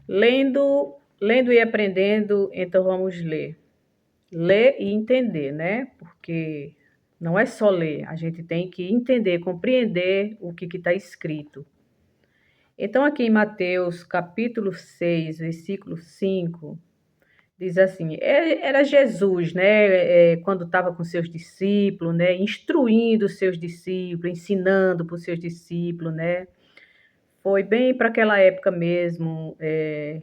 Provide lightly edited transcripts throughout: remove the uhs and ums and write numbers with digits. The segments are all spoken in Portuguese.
Lendo e aprendendo, então vamos ler. Ler e entender, né? Porque não é só ler, a gente tem que entender, compreender o que está escrito. Então, aqui em Mateus, capítulo 6, versículo 5, diz assim: era Jesus, né? Quando estava com seus discípulos, né? Instruindo os seus discípulos, ensinando para os seus discípulos, né? Foi bem para aquela época mesmo,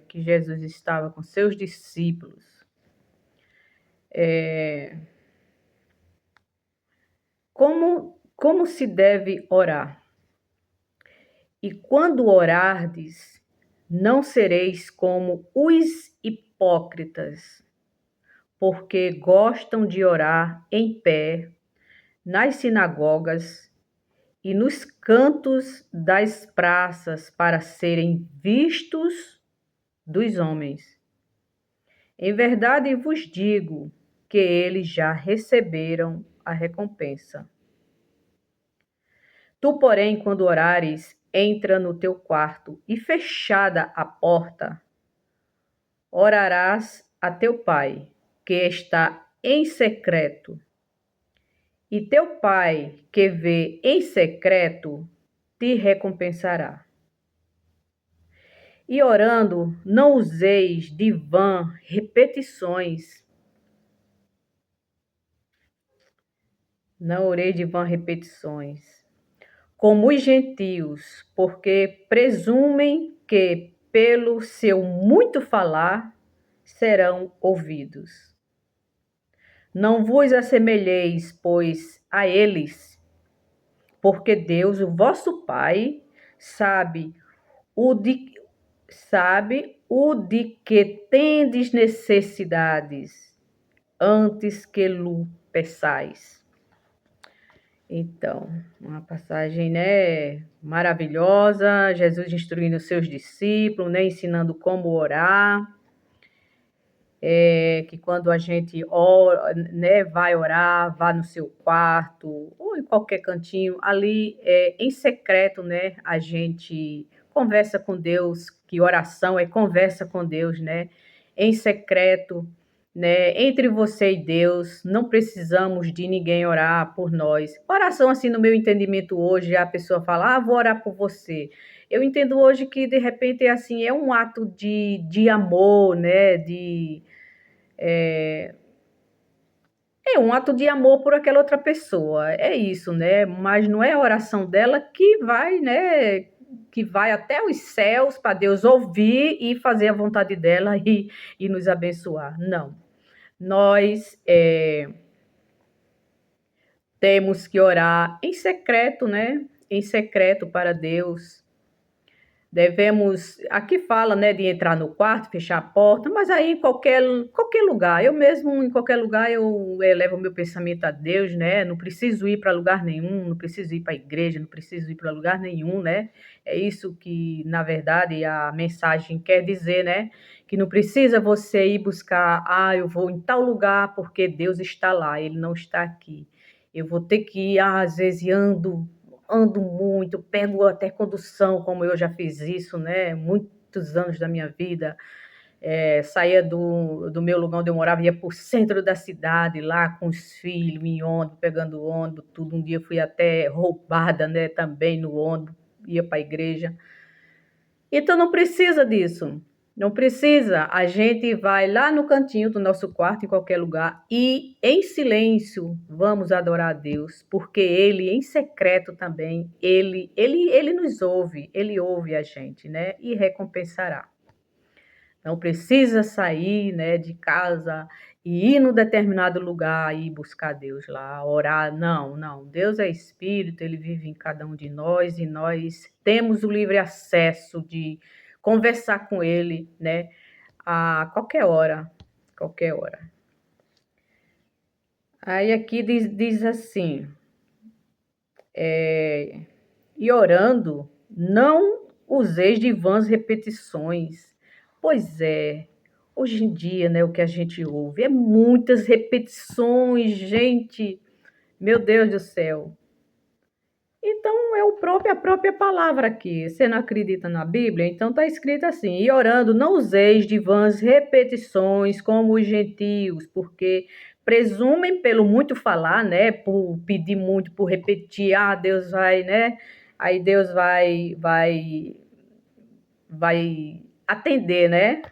que Jesus estava com seus discípulos. Como se deve orar? E quando orardes, não sereis como os hipócritas, porque gostam de orar em pé, nas sinagogas e nos cantos das praças para serem vistos dos homens. Em verdade vos digo que eles já receberam a recompensa. Tu, porém, quando orares, entra no teu quarto e fechada a porta, orarás a teu pai, que está em secreto. E teu pai, que vê em secreto, te recompensará. E orando, não useis de vã repetições. Não orei de vã repetições, como os gentios, porque presumem que, pelo seu muito falar, serão ouvidos. Não vos assemelheis, pois, a eles, porque Deus, o vosso Pai, sabe o de, sabe o de que tendes necessidades, antes que lhe peçais. Então, uma passagem, né, maravilhosa, Jesus instruindo os seus discípulos, né, ensinando como orar, que quando a gente ora, né, vai orar, vá no seu quarto ou em qualquer cantinho, ali em secreto, né, a gente conversa com Deus, que oração é conversa com Deus, né, em secreto, né, entre você e Deus, não precisamos de ninguém orar por nós. Oração, assim, no meu entendimento hoje, a pessoa fala, vou orar por você. Eu entendo hoje que, de repente, assim, é um ato de amor, né, é um ato de amor por aquela outra pessoa, é isso, né, mas não é a oração dela que vai, né, que vai até os céus para Deus ouvir e fazer a vontade dela e nos abençoar, não. Nós temos que orar em secreto, né? Em secreto para Deus. Devemos, aqui fala, né, de entrar no quarto, fechar a porta, mas aí em qualquer lugar, eu mesmo em qualquer lugar eu elevo o meu pensamento a Deus, né? Não preciso ir para lugar nenhum, não preciso ir para a igreja, não preciso ir para lugar nenhum, né? É isso que, na verdade, a mensagem quer dizer, né? Que não precisa você ir buscar, eu vou em tal lugar porque Deus está lá, Ele não está aqui. Eu vou ter que ir, às vezes ando muito, pego até condução, como eu já fiz isso, né? Muitos anos da minha vida. Saía do meu lugar onde eu morava, ia para o centro da cidade, lá com os filhos, em ônibus, pegando ônibus, tudo. Um dia fui até roubada, né? Também no ônibus, ia para a igreja. Então não precisa disso. Não precisa. A gente vai lá no cantinho do nosso quarto, em qualquer lugar, e em silêncio vamos adorar a Deus, porque Ele, em secreto também, Ele nos ouve, Ele ouve a gente, né? E recompensará. Não precisa sair, né, de casa e ir num determinado lugar e buscar Deus lá, orar. Não, não. Deus é Espírito, Ele vive em cada um de nós e nós temos o livre acesso de conversar com Ele, né, a qualquer hora, qualquer hora. Aí aqui diz assim, e orando, não useis de vãs repetições. Pois é, hoje em dia, né, o que a gente ouve é muitas repetições, gente. Meu Deus do céu. Então, é a própria palavra aqui. Você não acredita na Bíblia? Então está escrito assim: e orando, não useis de vãs repetições como os gentios, porque presumem pelo muito falar, né? Por pedir muito, por repetir, Deus vai, né? Aí Deus vai atender, né?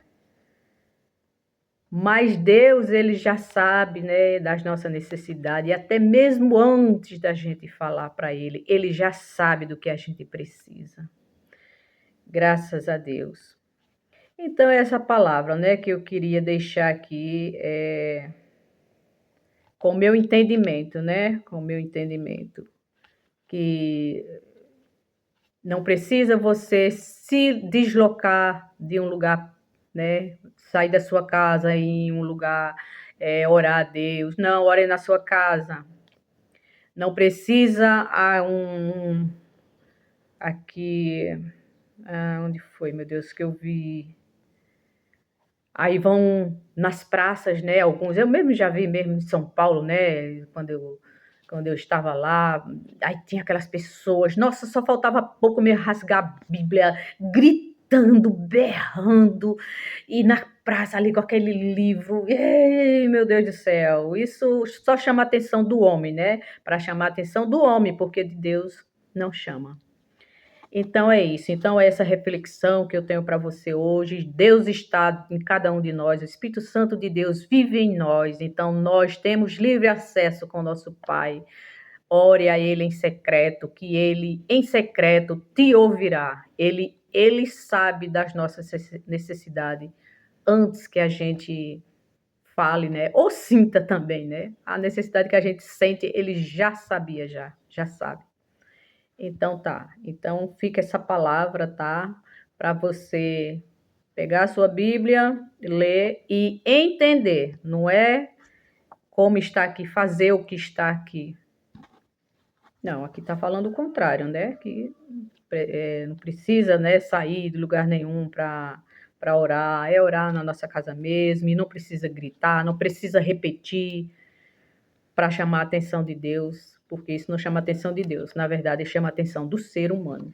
Mas Deus, ele já sabe, né, das nossas necessidades, e até mesmo antes da gente falar para ele, ele já sabe do que a gente precisa. Graças a Deus. Então, essa palavra, né, que eu queria deixar aqui com o meu entendimento, né, com o meu entendimento, que não precisa você se deslocar de um lugar, né, sair da sua casa e ir em um lugar, orar a Deus. Não, ore na sua casa. Não precisa aqui, onde foi, meu Deus, que eu vi? Aí vão nas praças, né? Alguns, eu mesmo já vi mesmo em São Paulo, né? Quando eu estava lá, aí tinha aquelas pessoas, nossa, só faltava pouco me rasgar a Bíblia, gritando, berrando, e na praça ali com aquele livro. Ei, meu Deus do céu, isso só chama a atenção do homem, né? Para chamar a atenção do homem, porque de Deus não chama. Então é isso. Então é essa reflexão que eu tenho para você hoje. Deus está em cada um de nós. O Espírito Santo de Deus vive em nós. Então nós temos livre acesso com o nosso Pai. Ore a Ele em secreto, que Ele em secreto te ouvirá. Ele sabe das nossas necessidades antes que a gente fale, né? Ou sinta também, né? A necessidade que a gente sente, Ele já sabia, já sabe. Então tá. Então fica essa palavra, tá? Para você pegar a sua Bíblia, ler e entender. Não é como está aqui, fazer o que está aqui. Não, aqui está falando o contrário, né? Que não precisa, né, sair de lugar nenhum para orar. É orar na nossa casa mesmo. E não precisa gritar, não precisa repetir para chamar a atenção de Deus, porque isso não chama a atenção de Deus. Na verdade, chama a atenção do ser humano.